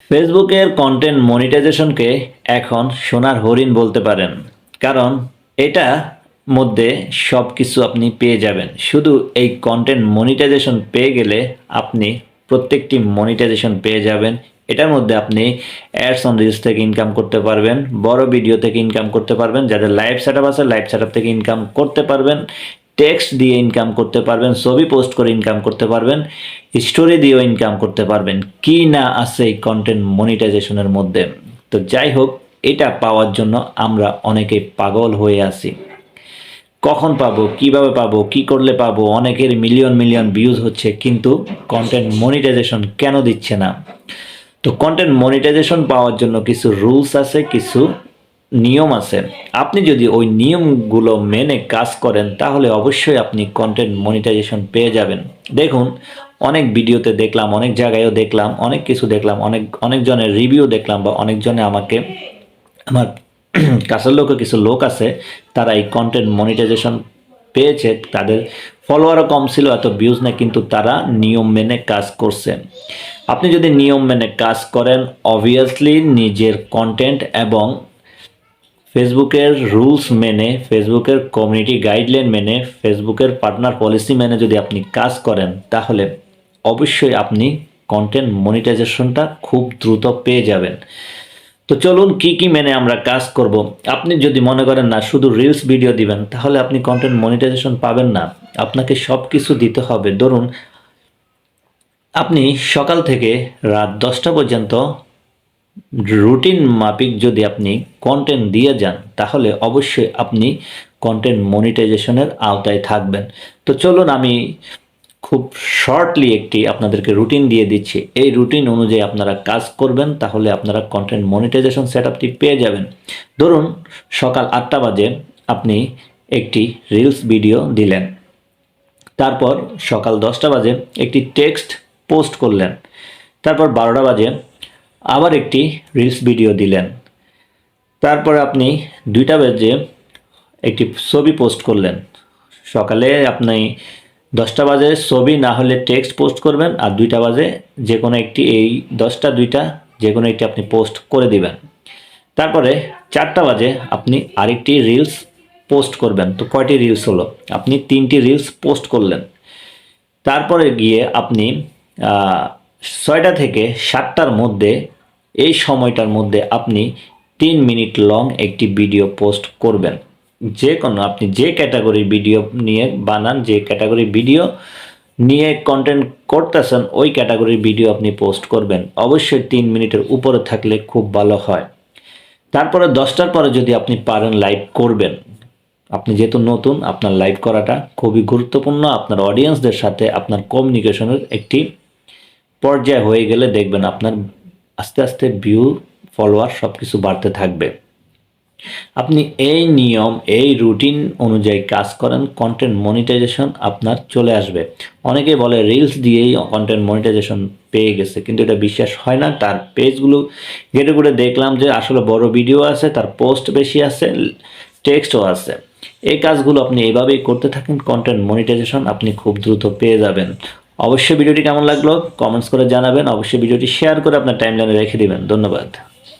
ফেসবুকের কন্টেন্ট মনিটাইজেশনকে এখন সোনার হরিণ বলতে পারেন। কারণ এটা মধ্যে সব কিছু আপনি পেয়ে যাবেন। শুধু এই কন্টেন্ট মনিটাইজেশন পেয়ে গেলে আপনি প্রত্যেকটি মনিটাইজেশন পেয়ে যাবেন। এটার মধ্যে আপনি অ্যাডস অন রিলস থেকে ইনকাম করতে পারবেন, বড় ভিডিও থেকে ইনকাম করতে পারবেন, যাদের লাইভ সেটআপ আছে লাইভ সেটআপ থেকে ইনকাম করতে পারবেন, টেক্সট দিয়ে ইনকাম করতে পারবেন, ছবি পোস্ট করে ইনকাম করতে পারবেন, স্টোরি দিয়েও ইনকাম করতে পারবেন। কি না আছে এই কন্টেন্ট মনিটাইজেশনের মধ্যে। তো যাই হোক, এটা পাওয়ার জন্য আমরা অনেকেই পাগল হয়ে আছি। কখন পাবো, কিভাবে পাবো, কি করলে পাবো। অনেকের মিলিয়ন মিলিয়ন ভিউজ হচ্ছে, কিন্তু কন্টেন্ট মনিটাইজেশন কেন দিচ্ছে না? তো কন্টেন্ট মনিটাইজেশন পাওয়ার জন্য কিছু রুলস আছে, কিছু নিয়ম আছে। আপনি যদি ওই নিয়মগুলো মেনে কাজ করেন তাহলে অবশ্যই আপনি কন্টেন্ট মনিটাইজেশন পেয়ে যাবেন। দেখুন, অনেক ভিডিওতে দেখলাম, অনেক জায়গায়ও দেখলাম, অনেক কিছু দেখলাম, অনেকজনের রিভিউ দেখলাম, বা অনেকজনে আমাকে আমার কাছের লোকও কিছু লোক আছে, তারা এই কন্টেন্ট মনিটাইজেশন পেয়েছে। তাদের ফলোয়ারও কম ছিল, এত ভিউজ না, কিন্তু তারা নিয়ম মেনে কাজ করছে। আপনি যদি নিয়ম মেনে কাজ করেন, অবভিয়াসলি নিজের কন্টেন্ট এবং ফেসবুকের রুলস মেনে, ফেসবুকের কমিউনিটি গাইডলাইন মেনে, ফেসবুকের পার্টনার পলিসি মেনে যদি আপনি কাজ করেন, তাহলে অবশ্যই আপনি কন্টেন্ট মনিটাইজেশনটা খুব দ্রুত পেয়ে যাবেন। তো চলুন কি কি মেনে আমরা কাজ করব। আপনি যদি মনে করেন না শুধু রিলস ভিডিও দিবেন, তাহলে আপনি কন্টেন্ট মনিটাইজেশন পাবেন না। আপনাকে সব কিছু দিতে হবে। ধরুন, আপনি সকাল থেকে রাত 10টা পর্যন্ত রুটিন মাফিক যদি আপনি কন্টেন্ট দিয়ে যান, তাহলে অবশ্যই আপনি কন্টেন্ট মনিটাইজেশনের আওতায় থাকবেন। তো চলুন আমি খুব শর্টলি একটি আপনাদেরকে রুটিন দিয়ে দিচ্ছি। এই রুটিন অনুযায়ী আপনারা কাজ করবেন, তাহলে আপনারা কন্টেন্ট মনিটাইজেশন সেটআপটি পেয়ে যাবেন। ধরুন, সকাল 8টা বাজে আপনি একটি রিলস ভিডিও দিলেন, তারপর সকাল 10টা বাজে একটি টেক্সট পোস্ট করলেন, তারপর 12টা বাজে আবার একটি রিলস ভিডিও দিলেন, তারপরে আপনি 2টা বাজে একটি ছবি পোস্ট করলেন। সকালে আপনি 10টা বাজে ছবি না হলে টেক্সট পোস্ট করবেন, আর 2টা বাজে যে কোনো একটি, এই 10টা 2টা যে কোনো একটি আপনি পোস্ট করে দিবেন। তারপরে 4টা বাজে আপনি আরেকটি রিলস পোস্ট করবেন। তো কয়টি রিলস হলো? আপনি 3টি রিলস পোস্ট করলেন। তারপরে গিয়ে আপনি 6টা থেকে 7টার মধ্যে, এই সময়টার মধ্যে আপনি 3 মিনিট লং একটি ভিডিও পোস্ট করবেন। যে কোনো, আপনি যে ক্যাটাগরির ভিডিও নিয়ে বানান, যে ক্যাটাগরির ভিডিও নিয়ে কন্টেন্ট করতেছেন, ওই ক্যাটাগরির ভিডিও আপনি পোস্ট করবেন। অবশ্যই 3 মিনিটের উপরে থাকলে খুব ভালো হয়। তারপরে 10টার পরে যদি আপনি পারেন লাইভ করবেন। আপনি যেহেতু নতুন, আপনার লাইভ করাটা খুবই গুরুত্বপূর্ণ। আপনার অডিয়েন্সদের সাথে আপনার কমিউনিকেশনের একটি পর্যায়ে হয়ে গেলে দেখবেন আপনার আস্তে আস্তে ভিউ, ফলোয়ার সব কিছু বাড়তে থাকবে। আপনি এই নিয়ম, এই রুটিন অনুযায়ী কাজ করেন, কন্টেন্ট মনিটাইজেশন আপনার চলে আসবে। অনেকেই বলে রিলস দিয়েই কন্টেন্ট মনিটাইজেশন পেয়ে গেছে, কিন্তু এটা বিশ্বাস হয় না। তার পেজগুলো ঘেটে ঘুরে দেখলাম যে আসলে বড় ভিডিও আছে, তার পোস্ট বেশি আছে, টেক্সটও আছে। এই কাজগুলো আপনি এইভাবেই করতে থাকেন, কন্টেন্ট মনিটাইজেশন আপনি খুব দ্রুত পেয়ে যাবেন। অবশ্যই ভিডিওটি কেমন লাগলো কমেন্টস করে জানাবেন। অবশ্যই ভিডিওটি শেয়ার করে আপনার টাইমলাইনে রেখে দিবেন। ধন্যবাদ।